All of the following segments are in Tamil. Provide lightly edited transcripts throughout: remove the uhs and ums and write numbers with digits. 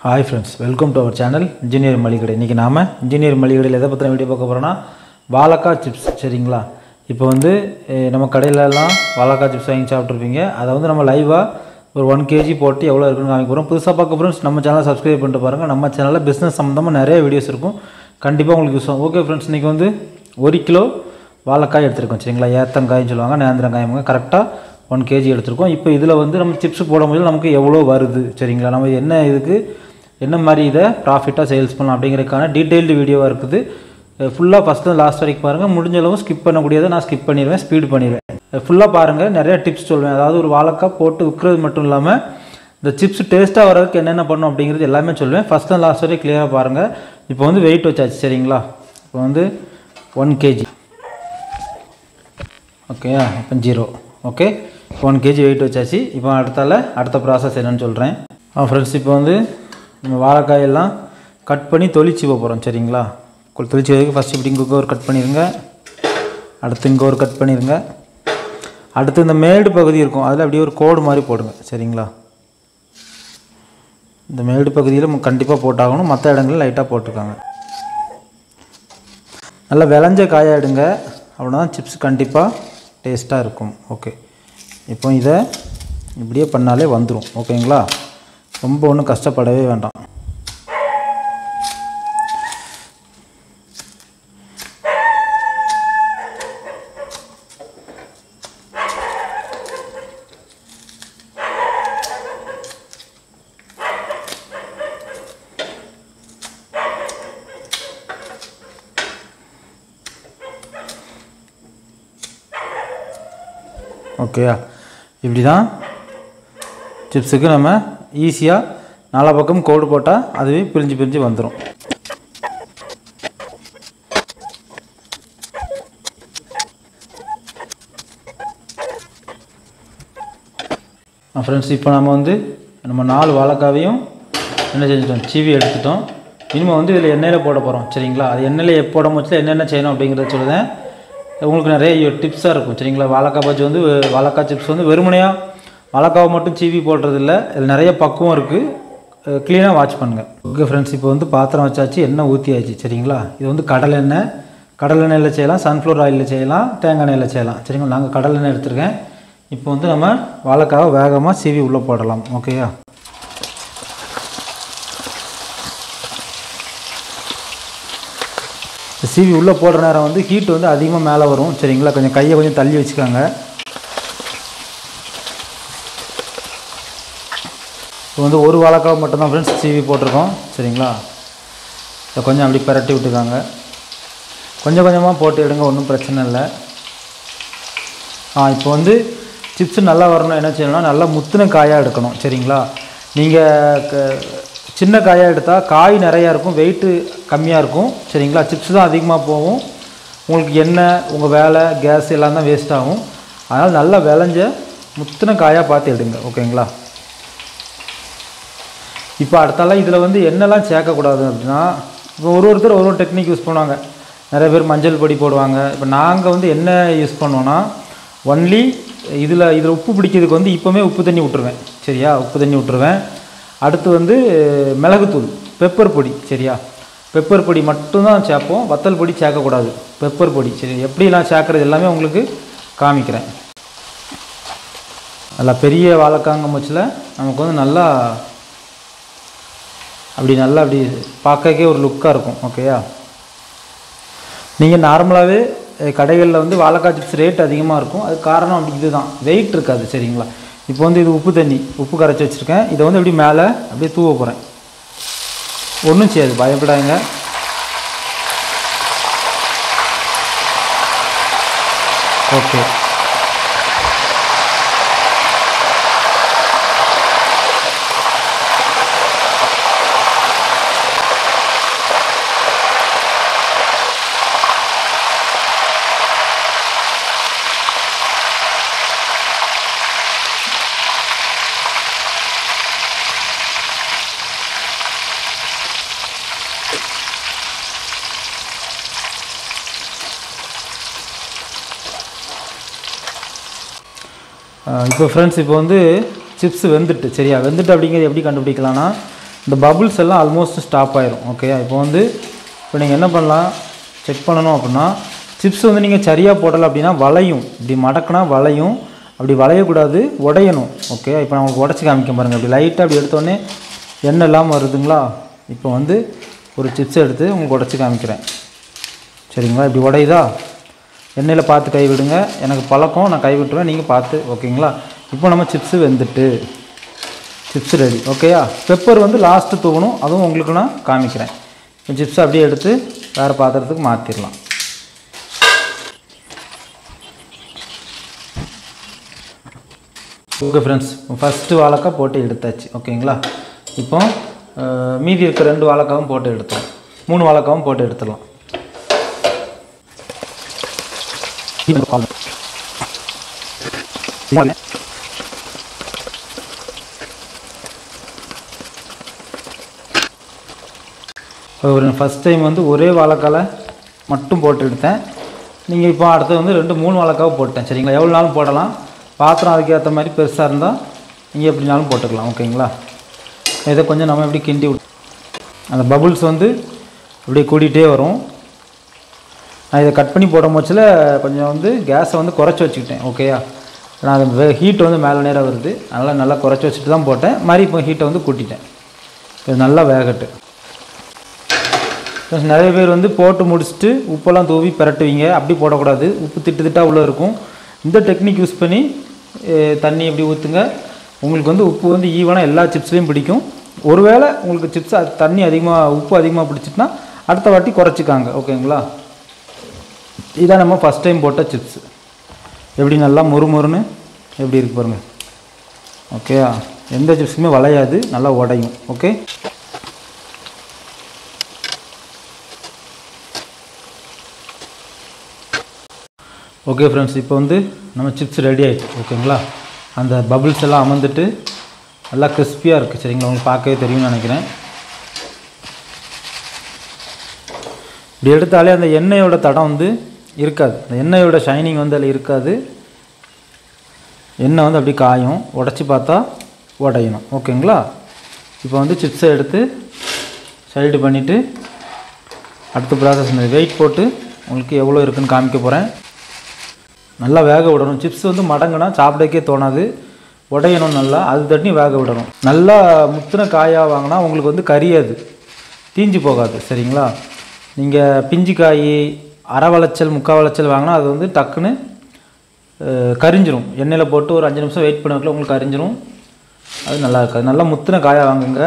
Hi friends, welcome to our channel Engineer Maligade. இன்னைக்கு நாம Engineer Maligade எதை பத்தின வீடியோ பார்க்க போறோம்னா வாழைக்காய் சிப்ஸ் சரிங்களா. இப்போ வந்து நம்ம கடையில எல்லாம் வாழைக்காய் சிப்ஸ் வாங்கி சாப்பிட்டுருப்பீங்க. அதை வந்து நம்ம லைவா ஒரு 1 kg போட்டு எவ்வளவு இருக்குன்னு காமிக்க போறோம். புதுசா பார்க்க फ्रेंड्स நம்ம சேனலை Subscribe பண்ணிட்டு பாருங்க. நம்ம சேனல்ல business சம்பந்தமா நிறைய வீடியோஸ் இருக்கும். கண்டிப்பா உங்களுக்கு யூஸ் ஆகும். ஓகே फ्रेंड्स, இன்னைக்கு வந்து 1 கிலோ வாழைக்காய் எடுத்துறோம் சரிங்களா. ஏத்தங்காய்னு சொல்வாங்க, நேந்திரங்காய்ங்க. கரெக்ட்டா 1 kg எடுத்துறோம். இப்போ இதுல வந்து நம்ம சிப்ஸ் போடும்போது நமக்கு எவ்வளவு வருது சரிங்களா. நம்ம என்ன இதுக்கு என்ன மாதிரி இத ப்ராஃபிட்டா சேல்ஸ் பண்ணலாம் அப்படிங்கறதுக்கான டீடைல்டு வீடியோவா இருக்குது. ஃபுல்லா ஃபர்ஸ்ட் ல லாஸ்ட் வரைக்கும் பாருங்க. முடிஞ்ச அளவு ஸ்கிப் பண்ண கூடியதை நான் ஸ்கிப் பண்ணிடுவேன், ஸ்பீட் பண்ணிடுவேன். ஃபுல்லா பாருங்க, நிறைய டிப்ஸ் சொல்வேன். அதாவது ஒரு வாழைக்காய் போட்டு விக்கிறது மட்டும் இல்லாம இந்த சிப்ஸ் டேஸ்டா வரதுக்கு என்னென்ன பண்ணனும் அப்படிங்கிறது எல்லாமே சொல்வேன். ஃபர்ஸ்ட் ல லாஸ்ட் வரைக்கும் கிளியரா பாருங்க. இப்போ வந்து வெயிட் வச்சாச்சு சரிங்களா. இப்போ வந்து 1 kg. ஓகேயா? இப்போ 0. ஓகே, 1 kg வெயிட் வச்சாச்சு. இப்போ அடுத்த process என்னன்னு சொல்றேன். फ्रेंड्स, இப்போ வந்து நம்ம வாழைக்காய் எல்லாம் கட் பண்ணி தொளிச்சு போறோம் சரிங்களா. தொளிச்சு வைக்க ஃபர்ஸ்ட் இப்படி இங்க ஒரு கட் பண்ணிருங்க. அடுத்து இங்க ஒரு கட் பண்ணிருங்க. அடுத்து இந்த மேடு பகுதி இருக்கும், அதுல அப்படியே ஒரு கோடு மாதிரி போடுங்க சரிங்களா. இந்த மேடு பகுதியில கண்டிப்பா போட்டாகணும். மற்ற இடங்கள்ல லைட்டா போட்டுருக்காங்க. நல்ல விளைஞ்ச காயா எடுங்க, அப்பதான் சிப்ஸ் கண்டிப்பா டேஸ்டா இருக்கும். ஓகே, இப்போ இத இப்படியே பண்ணாலே வந்துரும். ஓகேங்களா, ரொம்ப ஒன்றும் கஷ்டப்படவே வேண்டாம். ஓகேயா, இப்படிதான் சிப்ஸுக்கு நம்ம ஈஸியா நாலா பக்கம் கோடு போட்டா அதுவே பிரிஞ்சு வந்துரும். फ्रेंड्स, இப்போ நம்ம வந்து நம்ம 4 வாழைக்காவையும் என்ன செஞ்சிட்டோம், சீவி எடுத்துட்டோம். இனிமே வந்து இதில் எண்ணெயில் போட போகிறோம் சரிங்களா. அது எண்ணெயில் எப்போ போட முச்சில் என்னென்ன செய்யணும் அப்படிங்கிறத சொல்லுதேன். உங்களுக்கு நிறைய டிப்ஸாக இருக்கும் சரிங்களா. வாழைக்காய் பஜ்ஜி வந்து வாழைக்காய் சிப்ஸ் வந்து வெறுமனையாக வாழைக்காவை மட்டும் சீவி போடுறது இல்லை, இதில் நிறைய பக்குவம் இருக்குது. க்ளீனாக வாட்ச் பண்ணுங்கள். ஓகே ஃப்ரெண்ட்ஸ், இப்போ வந்து பாத்திரம் வச்சாச்சு, எண்ணெய் ஊற்றியாச்சு சரிங்களா. இது வந்து கடலெண்ணெயில் செய்யலாம், சன்ஃப்ளவர் ஆயிலில் செய்யலாம், தேங்காய் எண்ணெயில் செய்யலாம் சரிங்களா. நாங்கள் கடலெண்ணெய் எடுத்துருக்கேன். இப்போ வந்து நம்ம வாழைக்காவை வேகமாக சீவி உள்ளே போடலாம். ஓகேயா, சீவி உள்ளே போடுற நேரம் வந்து ஹீட் வந்து அதிகமாக மேலே வரும் சரிங்களா. கொஞ்சம் கையை கொஞ்சம் தள்ளி வச்சுக்காங்க. இப்போ வந்து ஒரு வாழைக்காய் மட்டும்தான் ஃப்ரெண்ட்ஸ் சீவி போட்டிருக்கோம் சரிங்களா. இதை கொஞ்சம் அப்படி பரட்டி விட்டுக்காங்க. கொஞ்சம் கொஞ்சமாக போட்டு எடுங்க, ஒன்றும் பிரச்சனை இல்லை. இப்போ வந்து சிப்ஸ் நல்லா வரணும், என்ன செய்யணும்னா நல்லா முத்தின காயாக எடுக்கணும் சரிங்களா. நீங்கள் சின்ன காயாக எடுத்தால் காய் நிறையா இருக்கும், வெயிட்டு கம்மியாக இருக்கும் சரிங்களா. சிப்ஸ் தான் அதிகமாக போகும், உங்களுக்கு எண்ணெய் உங்கள் வேலை கேஸ் எல்லாம் தான் வேஸ்ட் ஆகும். அதனால் நல்லா விளைஞ்ச முத்தின காயாக பார்த்து எடுங்க. ஓகேங்களா, இப்போ அடுத்தால இதில் வந்து எண்ணெய்லாம் சேர்க்கக்கூடாது அப்படின்னா இப்போ ஒருத்தர் ஒரு டெக்னிக் யூஸ் பண்ணுவாங்க. நிறைய பேர் மஞ்சள் பொடி போடுவாங்க. இப்போ நாங்கள் வந்து என்ன யூஸ் பண்ணுவோன்னா ஒன்லி இதில் உப்பு பிடிக்கிறதுக்கு வந்து இப்போவுமே உப்பு தண்ணி விட்டுருவேன் சரியா. உப்பு தண்ணி விட்டுருவேன். அடுத்து வந்து மிளகுத்தூள், பெப்பர் பொடி சரியா. பெப்பர் பொடி மட்டும்தான் சேர்ப்போம், வத்தல் பொடி சேர்க்கக்கூடாது. பெப்பர் பொடி சரி. எப்படிலாம் சேர்க்குறது எல்லாமே உங்களுக்கு காமிக்கிறேன். நல்லா பெரிய வாழைக்காங்க முச்சில் நமக்கு வந்து நல்லா அப்படி பார்க்கவே ஒரு லுக்காக இருக்கும். ஓகேயா, நீங்கள் நார்மலாகவே கடைகளில் வந்து வாழைக்காய் சிப்ஸ் ரேட் அதிகமாக இருக்கும். அது காரணம் அப்படி இதுதான், வெயிட் இருக்காது சரிங்களா. இப்போ வந்து இது உப்பு கரைச்சி வச்சுருக்கேன். இதை வந்து அப்படியே மேலே அப்படியே தூவ போகிறேன். ஒன்றும் செய்யாது, பயப்படாங்க. ஓகே, இப்போ ஃப்ரெண்ட்ஸ், இப்போ வந்து சிப்ஸ் வெந்துட்டு சரியா. வெந்துட்டு அப்படிங்கிறது எப்படி கண்டுபிடிக்கலாம்னா இந்த பபுள்ஸ் எல்லாம் ஆல்மோஸ்ட் ஸ்டாப் ஆயிரும். ஓகே, இப்போ வந்து இப்போ நீங்கள் என்ன பண்ணலாம், செக் பண்ணணும் அப்படின்னா சிப்ஸ் வந்து நீங்கள் சரியாக போடலை அப்படின்னா வளையும், இப்படி மடக்குனா வளையும், அப்படி வளையக்கூடாது, உடையணும். ஓகே, இப்போ நான் உங்களுக்கு உடச்சி காமிக்க பாருங்கள். அப்படி லைட்டாக அப்படி எடுத்தோடனே எண்ணெய் இல்லாமல் வருதுங்களா. இப்போ வந்து ஒரு சிப்ஸ் எடுத்து உங்களுக்கு உடச்சி காமிக்கிறேன். சரிங்களா, இப்படி உடையுதா, எண்ணெயில் பார்த்து கை விடுங்க. எனக்கு பழக்கம், நான் கை விட்டுருவேன், நீங்கள் பார்த்து. ஓகேங்களா, இப்போ நம்ம சிப்ஸு வெந்துட்டு சிப்ஸ் ரெடி. ஓகேயா, பெப்பர் வந்து லாஸ்ட்டு தூவணும், அதுவும் உங்களுக்கு நான் காமிக்கிறேன். இப்போ சிப்ஸ் அப்படியே எடுத்து வேறு பாத்திரத்துக்கு மாற்றிடலாம். ஓகே ஃப்ரெண்ட்ஸ், ஃபஸ்ட்டு வாழைக்காய் போட்டு எடுத்தாச்சு. ஓகேங்களா, இப்போ மீதி இருக்கிற 2 வாழைக்காவும் போட்டு எடுத்துடலாம், 3 வாழைக்காவும் போட்டு எடுத்துடலாம். ஃபஸ்ட் டைம் வந்து ஒரே வாழைக்காலை மட்டும் போட்டு எடுத்தேன். நீங்கள் இப்போ அடுத்து வந்து 2-3 வாழைக்காவை போட்டேன். சரிங்களா, எவ்வளோ நாளும் போடலாம், பாத்திரம் அதுக்கேற்ற மாதிரி பெருசாக இருந்தால் நீங்கள் எப்படினாலும் போட்டுக்கலாம். ஓகேங்களா, இதை கொஞ்சம் நம்ம எப்படி கிண்டி விட்டு அந்த பபுள்ஸ் வந்து அப்படியே கூட்டிகிட்டே வரும். நான் இதை கட் பண்ணி போடும் போச்சில் கொஞ்சம் வந்து கேஸை வந்து குறைச்சி வச்சுக்கிட்டேன். ஓகேயா, நான் அது ஹீட் வந்து மேலே நேராக வருது, அதனால் நல்லா குறைச்சி வச்சுட்டு தான் போட்டேன். மாதிரி இப்போ ஹீட்டை வந்து கூட்டிட்டேன். இது நல்லா வேகட்டு. நிறைய பேர் வந்து போட்டு முடிச்சுட்டு உப்பெல்லாம் தூவி பிரட்டுவீங்க, அப்படி போடக்கூடாது. உப்பு திட்டாக உள்ளே இருக்கும். இந்த டெக்னிக் யூஸ் பண்ணி தண்ணி எப்படி ஊற்றுங்க, உங்களுக்கு வந்து உப்பு வந்து ஈவனாக எல்லா சிப்ஸ்லேயும் பிடிக்கும். ஒருவேளை உங்களுக்கு சிப்ஸ் தண்ணி அதிகமாக உப்பு அதிகமாக பிடிச்சிட்டுனா அடுத்த வாட்டி குறைச்சிக்காங்க. ஓகேங்களா, இதான் நம்ம ஃபஸ்ட் டைம் போட்ட சிப்ஸ். எப்படி நல்லா மொறுமொறுன்னு எப்படி இருக்கு பாருங்கள். ஓகேயா, எந்த சிப்ஸுமே வளையாது, நல்லா உடையும். ஓகே, ஓகே ஃப்ரெண்ட்ஸ், இப்போ வந்து நம்ம சிப்ஸ் ரெடி ஆகிடுச்சு. ஓகேங்களா, அந்த பபுள்ஸ் எல்லாம் அமர்ந்துட்டு நல்லா கிறிஸ்பியாக இருக்குது. சரிங்களா, உங்களுக்கு பார்க்கவே தெரியும்னு நினைக்கிறேன். இப்படி எடுத்தாலே அந்த எண்ணெயோட தடம் வந்து இருக்காது, அந்த எண்ணெயோட ஷைனிங் வந்து அதில் இருக்காது. எண்ணெய் வந்து அப்படி காயும், உடச்சி பார்த்தா உடையணும். ஓகேங்களா, இப்போ வந்து சிப்ஸை எடுத்து சைடு பண்ணிவிட்டு அடுத்த ப்ராசஸ் வெயிட் போட்டு உங்களுக்கு எவ்வளோ இருக்குதுன்னு காமிக்க போகிறேன். நல்லா வேக விடணும். சிப்ஸ் வந்து மடங்குனா சாப்பிடக்கே தோணாது, உடையணும். நல்லா அது தண்ணி வேக விடணும். நல்லா முத்தின காயாக வாங்கினா உங்களுக்கு வந்து கரியாது, தீஞ்சு போகாது. சரிங்களா, நீங்கள் பிஞ்சு காய் அரை வளைச்சல் 3/4 வளைச்சல் வாங்கினா அது வந்து டக்குன்னு கரிஞ்சிரும். எண்ணெயில் போட்டு ஒரு 5 நிமிஷம் வெயிட் பண்ணக்குள்ள உங்களுக்கு கரிஞ்சிரும், அது நல்லா இருக்காது. நல்லா முத்தின காயாக வாங்குங்க.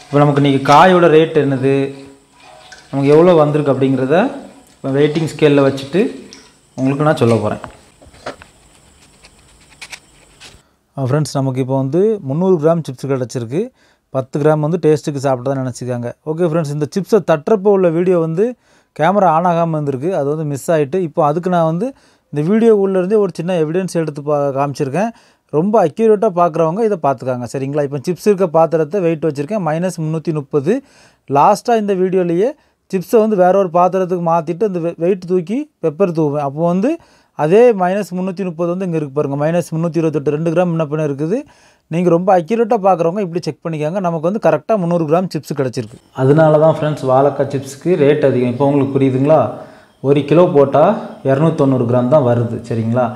இப்போ நமக்கு இன்றைக்கி காயோட ரேட் என்னது, நமக்கு எவ்வளோ வந்திருக்கு அப்படிங்கிறத இப்போ வெயிட்டிங் ஸ்கேலில் வச்சுட்டு உங்களுக்கு நான் சொல்ல போகிறேன். ஃப்ரெண்ட்ஸ், நமக்கு இப்போ வந்து 300 கிராம் சிப்ஸ் கிடச்சிருக்கு. 10 கிராம் வந்து டேஸ்ட்டுக்கு சாப்பிட்டதான் நினச்சிக்காங்க. ஓகே ஃப்ரெண்ட்ஸ், இந்த சிப்ஸை தட்டுறப்போ உள்ள வீடியோ வந்து கேமரா ஆன் ஆகாமல் இருந்திருக்கு, அது வந்து மிஸ் ஆகிட்டு. இப்போ அதுக்கு நான் வந்து இந்த வீடியோ உள்ளேருந்தே ஒரு சின்ன எவிடன்ஸ் எடுத்து காமிச்சிருக்கேன். ரொம்ப அக்யூரேட்டாக பார்க்குறவங்க இதை பார்த்துக்காங்க. சரிங்களா, இப்போ சிப்ஸ் இருக்க பாத்திரத்தை வெயிட் வச்சுருக்கேன் -330. லாஸ்ட்டாக இந்த வீடியோலேயே சிப்ஸை வந்து வேற ஒரு பாத்திரத்துக்கு மாற்றிட்டு அந்த வெயிட் தூக்கி பெப்பர் தூவேன். அப்போ வந்து அதே -330 வந்து இங்கே இருக்கு பாருங்கள், -328 2 கிராம் முன்ன பின்ன இருக்குது. நீங்கள் ரொம்ப அக்யூரேட்டாக பார்க்குறவங்க இப்படி செக் பண்ணிக்காங்க. நமக்கு வந்து கரெக்டாக 300 கிராம் சிப்ஸ் கிடச்சிருக்கு. அதனால தான் ஃப்ரெண்ட்ஸ் வாழைக்காய் சிப்ஸுக்கு ரேட் அதிகம். இப்போ உங்களுக்கு புரியுதுங்களா, 1 கிலோ போட்டால் 290 கிராம் தான் வருது. சரிங்களா,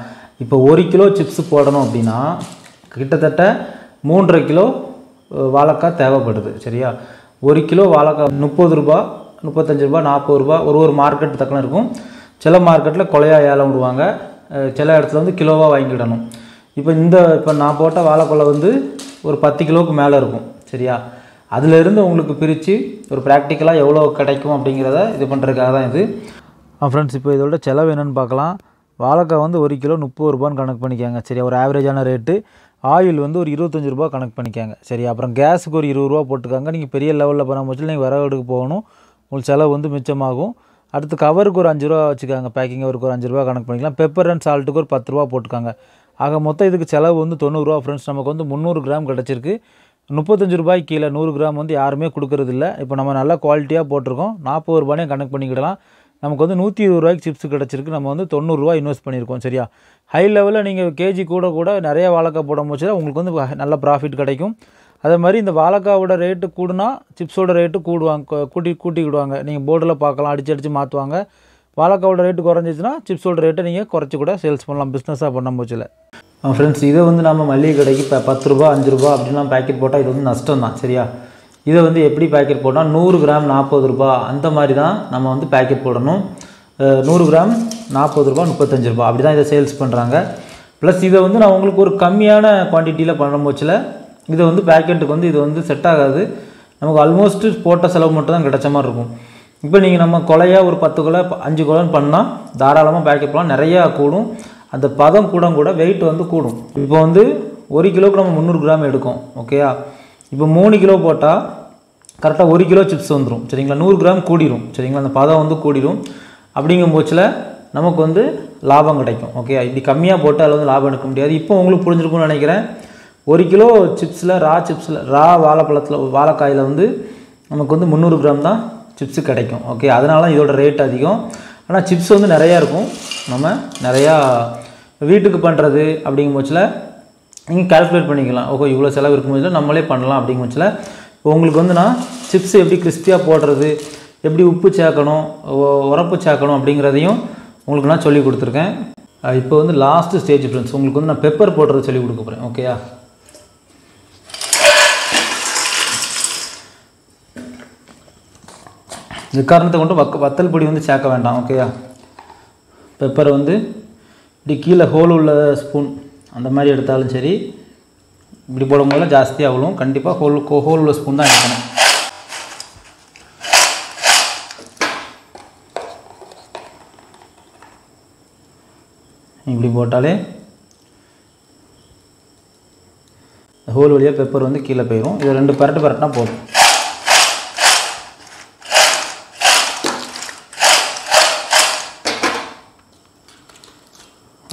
இப்போ 1 கிலோ சிப்ஸ் போடணும் அப்படின்னா கிட்டத்தட்ட 3.5 கிலோ வாழைக்காய் தேவைப்படுது. சரியா, 1 கிலோ வாழைக்காய் 30 ரூபா, 35 ரூபா, 40 ரூபா, ஒரு மார்க்கெட் தக்கன இருக்கும். சில மார்க்கெட்டில் கொலையாக ஏலம் விடுவாங்க, சில இடத்துல வந்து கிலோவாக வாங்கிக்கிடணும். இப்போ நான் போட்ட வாழைக்கொலை வந்து ஒரு 10 கிலோவுக்கு மேலே இருக்கும். சரியா, அதிலிருந்து உங்களுக்கு பிரித்து ஒரு ப்ராக்டிக்கலாக எவ்வளோ கிடைக்கும் அப்படிங்கிறத இது பண்ணுறதுக்காக தான் இது. ஃப்ரெண்ட்ஸ், இப்போ இதோட செலவு என்னென்னு பார்க்கலாம். வாழைக்காய் வந்து 1 கிலோ 30 ரூபான்னு கணக்கு பண்ணிக்காங்க. சரியா, ஒரு ஆவரேஜான ரேட்டு. ஆயில் வந்து ஒரு 25 ரூபா கணக்கு பண்ணிக்காங்க. சரி, அப்புறம் கேஸுக்கு ஒரு 20 ரூபா போட்டுக்காங்க. நீங்கள் பெரிய லெவலில் பண்ண முடிச்சு நீங்கள் விறகு எடுக்க போகணும், உங்களுக்கு செலவு வந்து மிச்சமாகும். அடுத்து கவருக்கு ஒரு 5 ரூபா வச்சுக்காங்க, பேக்கிங் கவருக்கு ஒரு 5 ரூபா கணக்கு பண்ணிக்கலாம். பெப்பர் அண்ட் சால்ட்டுக்கு ஒரு 10 ரூபா போட்டுக்காங்க. ஆக மொத்தம் இதுக்கு செலவு வந்து 90 ரூபா. ஃப்ரெண்ட்ஸ், நமக்கு வந்து 300 கிராம் கிடச்சிருக்கு. 35 ரூபாய்க்கு கீழே 100 கிராம் வந்து யாருமே கொடுக்கறதில்ல. இப்போ நம்ம நல்லா குவாலிட்டியாக போட்டிருக்கோம். 40 ரூபானே கணக்கு பண்ணிக்கிடலாம். நமக்கு வந்து 120 ரூபாய்க்கு சிப்ஸ் கிடச்சிருக்கு. நம்ம வந்து 90 ரூபா இன்வெஸ்ட் பண்ணியிருக்கோம். சரியா, ஹை லெவலில் நீங்கள் கேஜி கூட நிறைய வாழைக்காய் போட முடிச்சா உங்களுக்கு வந்து நல்ல ப்ராஃபிட் கிடைக்கும். அதே மாதிரி இந்த வாழைக்காவோட ரேட்டு கூடுனா சிப்ஸோட ரேட்டு கூட்டிக்கிடுவாங்க. நீங்கள் போர்டில் பார்க்கலாம், அடித்து மாற்றுவாங்க. வாழைக்காவோட ரேட்டு குறைஞ்சிச்சுன்னா சிப்ஸோட ரேட்டை நீங்கள் குறைச்சி கூட சேல்ஸ் பண்ணலாம் பிஸ்னஸாக பண்ண போச்சில். ஃப்ரெண்ட்ஸ், இதை வந்து நம்ம மளிகை கடைக்கு இப்போ 10 ரூபா 5 ரூபா அப்படின்லாம் பேக்கெட் போட்டால் இது வந்து நஷ்டம் தான். சரியா? இதை வந்து எப்படி பேக்கெட் போட்டால் 100 கிராம் 40 ரூபா அந்த மாதிரி தான் நம்ம வந்து பேக்கெட் போடணும். 100 கிராம் 40 ரூபா 35 ரூபா அப்படி தான் இதை சேல்ஸ் பண்ணுறாங்க. ப்ளஸ் இதை வந்து நான் உங்களுக்கு ஒரு கம்மியான குவான்டிட்டியில் பண்ணுற போச்சில் இதை வந்து பேக்கெட்டுக்கு வந்து இது வந்து செட் ஆகாது. நமக்கு ஆல்மோஸ்ட்டு போட்ட செலவு மட்டும் தான் கிடைச்ச மாதிரி இருக்கும். இப்போ நீங்கள் நம்ம கொலையாக ஒரு 10 கொலை 5 கொலைன்னு பண்ணால் தாராளமாக பேக்கெட் பண்ணலாம், நிறையா கூடும். அந்த பதம் கூட வெயிட் வந்து கூடும். இப்போ வந்து 1 கிலோவுக்கு நம்ம 300 கிராம் எடுக்கும். ஓகேயா? இப்போ 3 கிலோ போட்டால் கரெக்டாக 1 கிலோ சிப்ஸ் வந்துடும். சரிங்களா? 100 கிராம் கூடிடும். சரிங்களா? அந்த பதம் வந்து கூடிடும். அப்படிங்கும் போச்சில் நமக்கு வந்து லாபம் கிடைக்கும். ஓகே, இப்படி கம்மியாக போட்டு அதில் வந்து லாபம் எடுக்க முடியாது. இப்போ உங்களுக்கு புரிஞ்சிருக்கும்னு நினைக்கிறேன். 1 கிலோ சிப்ஸில் ரா வாழைக்காயில் வந்து நமக்கு வந்து 300 கிராம் தான் சிப்ஸு கிடைக்கும். ஓகே, அதனால தான் இதோட ரேட் அதிகம். ஆனால் சிப்ஸ் வந்து நிறையா இருக்கும். நம்ம நிறையா வீட்டுக்கு பண்ணுறது அப்படிங்கும் போச்சில் நீங்கள் கால்குலேட் பண்ணிக்கலாம். ஓகே, இவ்வளோ செலவு இருக்கும் போதில் நம்மளே பண்ணலாம் அப்படிங்கும் போச்சில் இப்போ உங்களுக்கு வந்து நான் சிப்ஸ் எப்படி கிறிஸ்பியாக போடுறது, எப்படி உப்பு சேர்க்கணும், உரப்பு சேர்க்கணும் அப்படிங்கிறதையும் உங்களுக்கு நான் சொல்லி கொடுத்துருக்கேன். இப்போ வந்து லாஸ்ட்டு ஸ்டேஜ் ஃப்ரெண்ட்ஸ், உங்களுக்கு வந்து நான் பெப்பர் போடுறது சொல்லி கொடுக்க போகிறேன். ஓகேயா? இந்த காரணத்தை கொண்டு வத்தல் பொடி வந்து சேர்க்க வேண்டாம். ஓகேயா? பெப்பரை வந்து இப்படி கீழே ஹோல் உள்ள ஸ்பூன் அந்த மாதிரி எடுத்தாலும் சரி, இப்படி போடும்போது ஜாஸ்தியாக ஆகணும். கண்டிப்பாக ஹோல் உள்ள ஸ்பூன் தான் எடுக்கணும். இப்படி போட்டாலே ஹோல் வழியாக பெப்பர் வந்து கீழே போயிடும். இது 2 பரட்டுனா போதும்.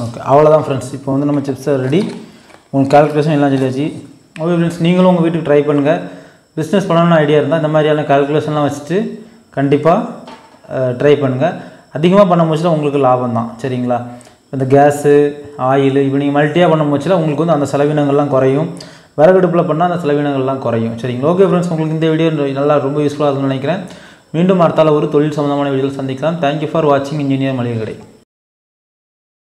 ஓகே, அவ்வளோதான் ஃப்ரெண்ட்ஸ். இப்போ வந்து நம்ம சிப்ஸை ரெடி. உங்களுக்கு கால்குலேஷன் எல்லாம் சொல்லியாச்சு. ஓகே ஃப்ரெண்ட்ஸ், நீங்களும் உங்கள் வீட்டுக்கு ட்ரை பண்ணுங்கள். பிஸ்னஸ் பண்ணணும்னு ஐடியா இருந்தால் இந்த மாதிரியான கால்குலேஷன்லாம் வச்சுட்டு கண்டிப்பாக ட்ரை பண்ணுங்கள். அதிகமாக பண்ண போச்சுல உங்களுக்கு லாபம் தான். சரிங்களா? இந்த கேஸு ஆயில் இப்போ நீங்கள் மல்ட்டியாக பண்ண போச்சுல உங்களுக்கு வந்து அந்த செலவினங்கள்லாம் குறையும். விறகடுப்பில் பண்ணால் அந்த செலவினங்கள்லாம் குறையும். சரிங்களா? ஓகே ஃப்ரெண்ட்ஸ், உங்களுக்கு இந்த வீடியோ நல்லா ரொம்ப யூஸ்ஃபுல்லாக இருக்கும்னு நினைக்கிறேன். மீண்டும் அடுத்தால ஒரு தொழில் சம்மந்தமான வீடியோவில் சந்திக்கலாம். தேங்க்யூ ஃபார் வாட்சிங் இன்ஜினியர் மளிகை கடை.